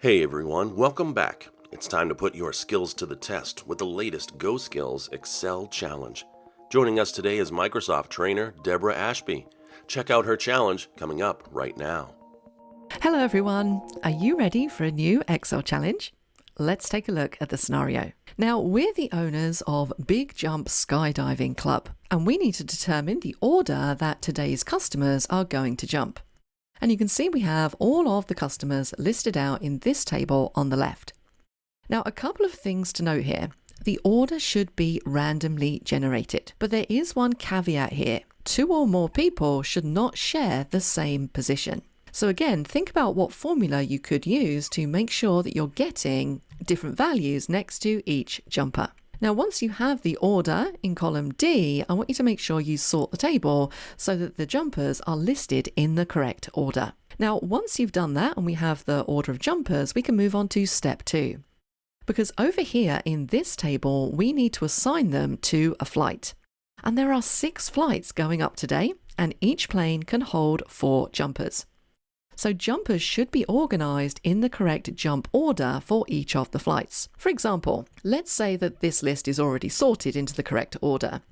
Hey everyone, welcome back. It's time to put your skills to the test with the latest GoSkills Excel Challenge. Joining us today is Microsoft trainer Deborah Ashby. Check out her challenge coming up right now. Hello everyone, are you ready for a new Excel challenge? Let's take a look at the scenario. Now, we're the owners of Big Jump Skydiving Club, and we need to determine the order that today's customers are going to jump. And you can see we have all of the customers listed out in this table on the left. Now, a couple of things to note here. The order should be randomly generated, but there is one caveat here. 2 or more people should not share the same position. So again, think about what formula you could use to make sure that you're getting different values next to each jumper. Now, once you have the order in column D, I want you to make sure you sort the table so that the jumpers are listed in the correct order. Now, once you've done that and we have the order of jumpers, we can move on to step 2. Because over here in this table, we need to assign them to a flight. And there are 6 flights going up today, and each plane can hold 4 jumpers. So jumpers should be organized in the correct jump order for each of the flights. For example, let's say that this list is already sorted into the correct order.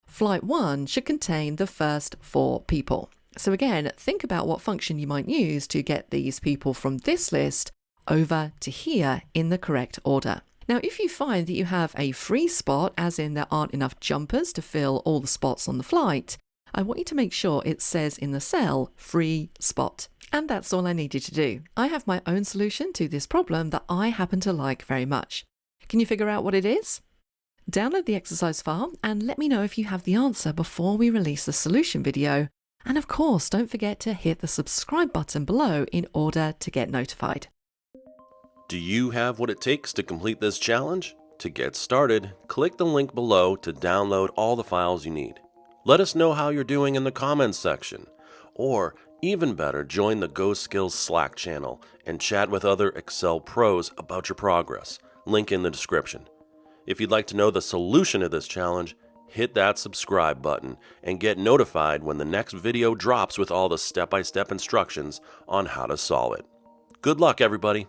Flight 1 should contain the first 4 people. So again, think about what function you might use to get these people from this list over to here in the correct order. Now, if you find that you have a free spot, as in there aren't enough jumpers to fill all the spots on the flight, I want you to make sure it says in the cell, free spot. And that's all I need you to do. I have my own solution to this problem that I happen to like very much. Can you figure out what it is? Download the exercise file and let me know if you have the answer before we release the solution video. And of course, don't forget to hit the subscribe button below in order to get notified. Do you have what it takes to complete this challenge? To get started, click the link below to download all the files you need. Let us know how you're doing in the comments section. Or, even better, join the GoSkills Slack channel and chat with other Excel pros about your progress. Link in the description. If you'd like to know the solution to this challenge, hit that subscribe button and get notified when the next video drops with all the step-by-step instructions on how to solve it. Good luck, everybody!